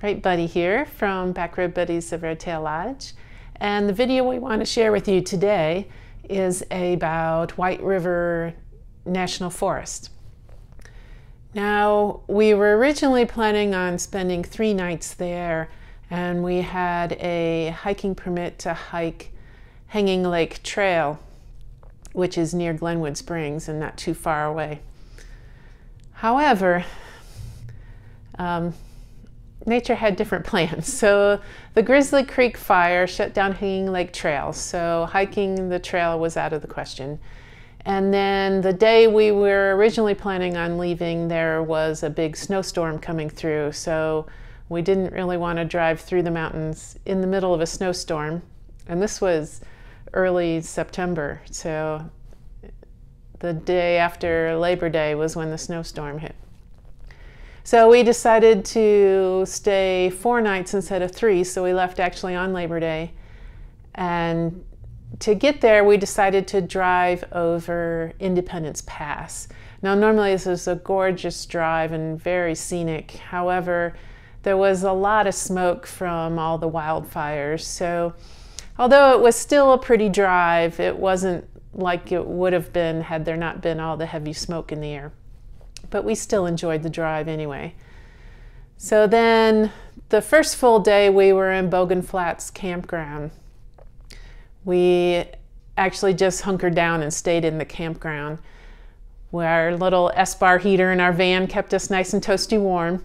Great Buddy here from Backroad Buddies of Redtail Lodge. And the video we want to share with you today is about White River National Forest. Now, we were originally planning on spending 3 nights there, and we had a hiking permit to hike Hanging Lake Trail, which is near Glenwood Springs and not too far away. However, nature had different plans. So the Grizzly Creek fire shut down Hanging Lake Trail, so hiking the trail was out of the question. And then the day we were originally planning on leaving, there was a big snowstorm coming through, so we didn't really want to drive through the mountains in the middle of a snowstorm. And this was early September, so the day after Labor Day was when the snowstorm hit. So we decided to stay 4 nights instead of 3, so we left actually on Labor Day. And to get there, we decided to drive over Independence Pass. Now, normally this is a gorgeous drive and very scenic. However, there was a lot of smoke from all the wildfires. So although it was still a pretty drive, it wasn't like it would have been had there not been all the heavy smoke in the air. But we still enjoyed the drive anyway. So then the first full day we were in Bogan Flats campground. We actually just hunkered down and stayed in the campground, where our little S-bar heater in our van kept us nice and toasty warm.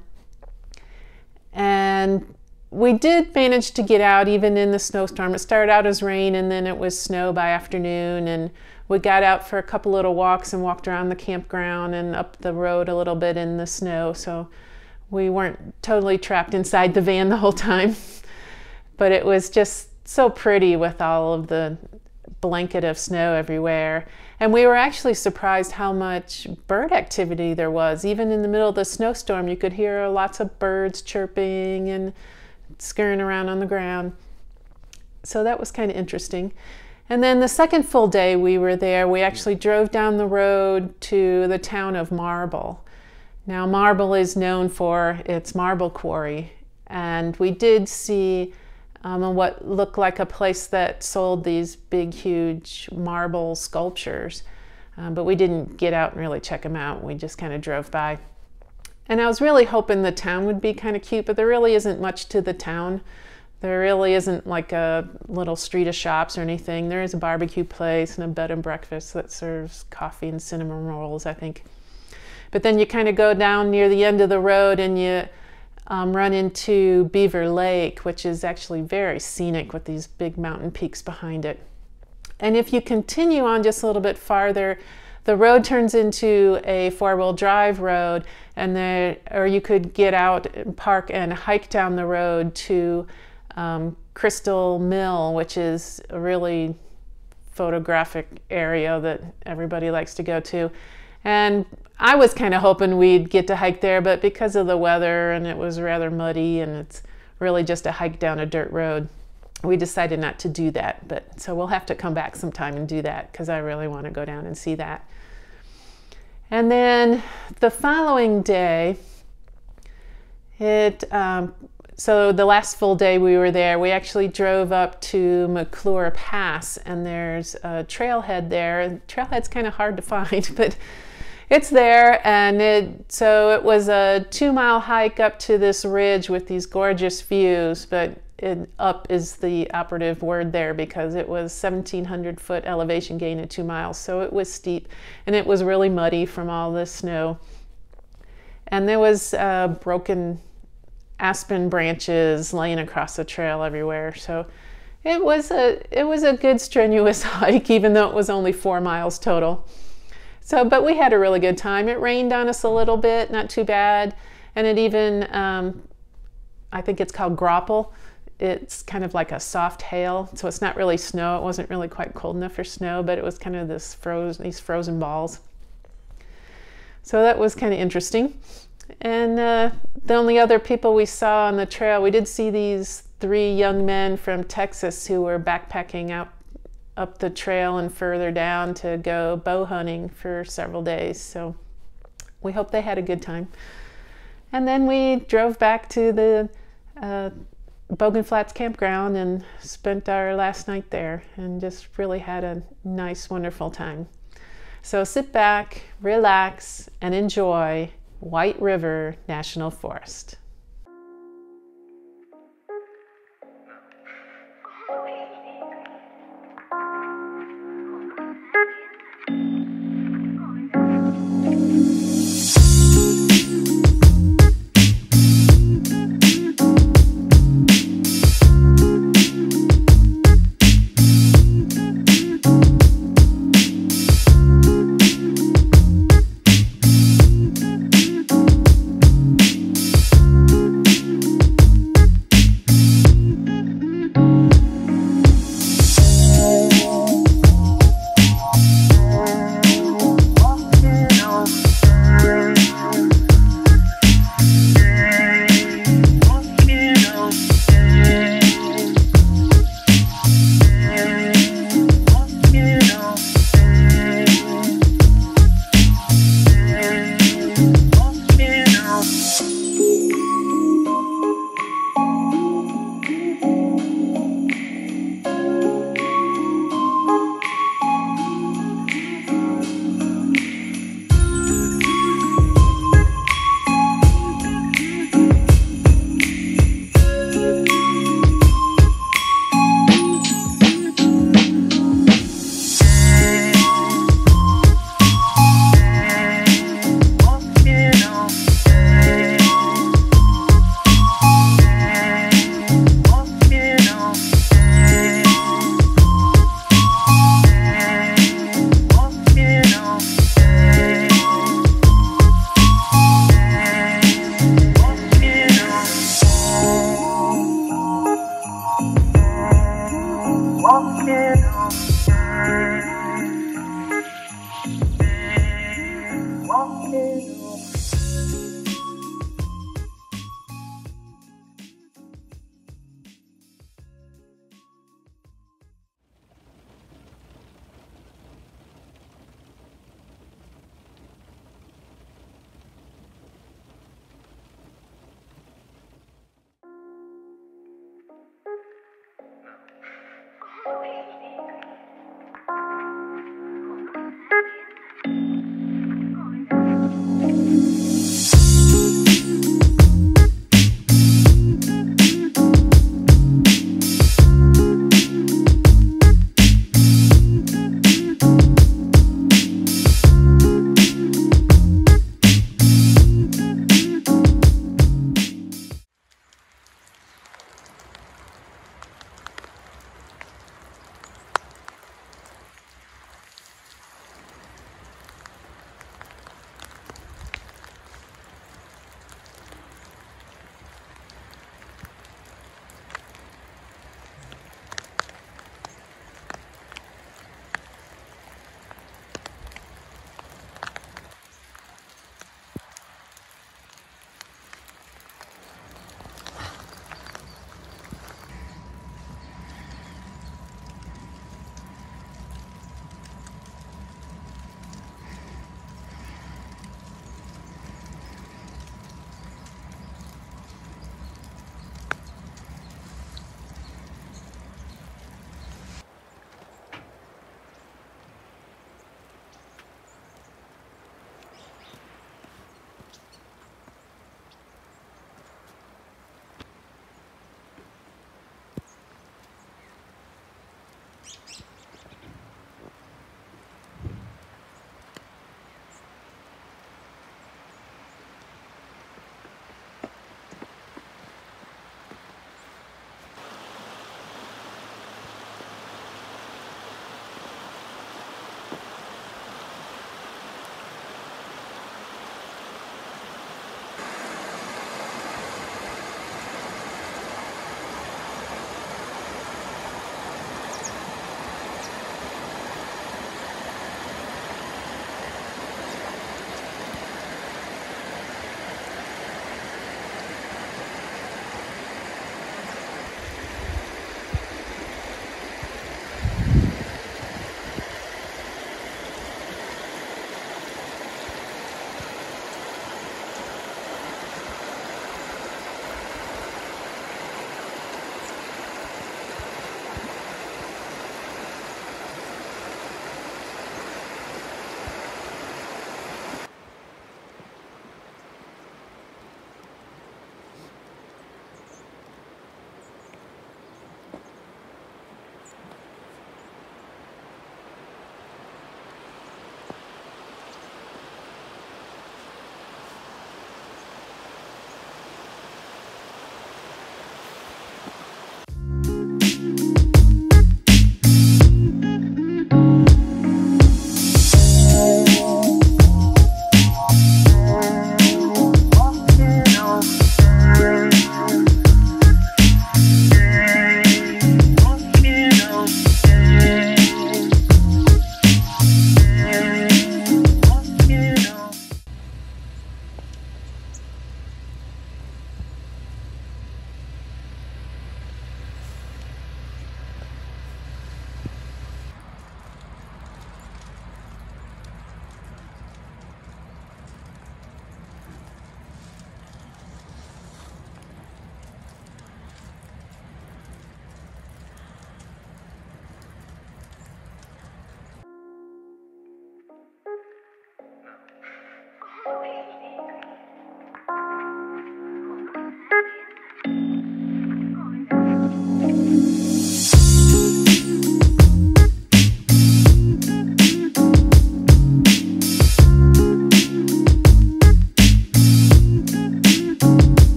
And we did manage to get out even in the snowstorm. It started out as rain and then it was snow by afternoon, and we got out for a couple little walks and walked around the campground and up the road a little bit in the snow, so we weren't totally trapped inside the van the whole time. But it was just so pretty with all of the blanket of snow everywhere. And we were actually surprised how much bird activity there was. Even in the middle of the snowstorm, you could hear lots of birds chirping and scurrying around on the ground. So that was kind of interesting. And then the second full day we were there, we actually drove down the road to the town of Marble. Now, Marble is known for its marble quarry, and we did see what looked like a place that sold these big, huge marble sculptures, but we didn't get out and really check them out. We just kind of drove by. And I was really hoping the town would be kind of cute, but there really isn't much to the town. There really isn't like a little street of shops or anything. There is a barbecue place and a bed and breakfast that serves coffee and cinnamon rolls, I think. But then you kind of go down near the end of the road and you run into Beaver Lake, which is actually very scenic with these big mountain peaks behind it. And if you continue on just a little bit farther, the road turns into a 4-wheel drive road, and or you could get out and park and hike down the road to Crystal Mill, which is a really photographic area that everybody likes to go to. And I was kind of hoping we'd get to hike there, but because of the weather and it was rather muddy and it's really just a hike down a dirt road, we decided not to do that. But so we'll have to come back sometime and do that, because I really want to go down and see that. And then the following day, so the last full day we were there, we actually drove up to McClure Pass, and there's a trailhead there. Trailhead's kind of hard to find, but it's there. And so it was a 2-mile hike up to this ridge with these gorgeous views, but up is the operative word there, because it was 1,700-foot elevation gain at 2 miles, so it was steep, and it was really muddy from all the snow. And there was broken aspen branches laying across the trail everywhere. So it was a good strenuous hike, even though it was only 4 miles total. So, but we had a really good time. It rained on us a little bit, not too bad. And it even, I think it's called grapple. It's kind of like a soft hail. So it's not really snow. It wasn't really quite cold enough for snow, but it was kind of these frozen balls. So that was kind of interesting. And the only other people we saw on the trail, we did see these 3 young men from Texas who were backpacking up the trail and further down to go bow hunting for several days. So we hope they had a good time. And then we drove back to the Bogan Flats Campground and spent our last night there and just really had a nice, wonderful time. So sit back, relax, and enjoy White River National Forest.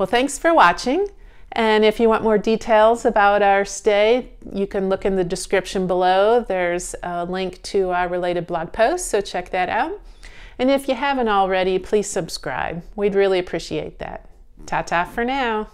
Well, thanks for watching. And if you want more details about our stay, you can look in the description below. There's a link to our related blog post, so check that out. And if you haven't already, please subscribe. We'd really appreciate that. Ta-ta for now.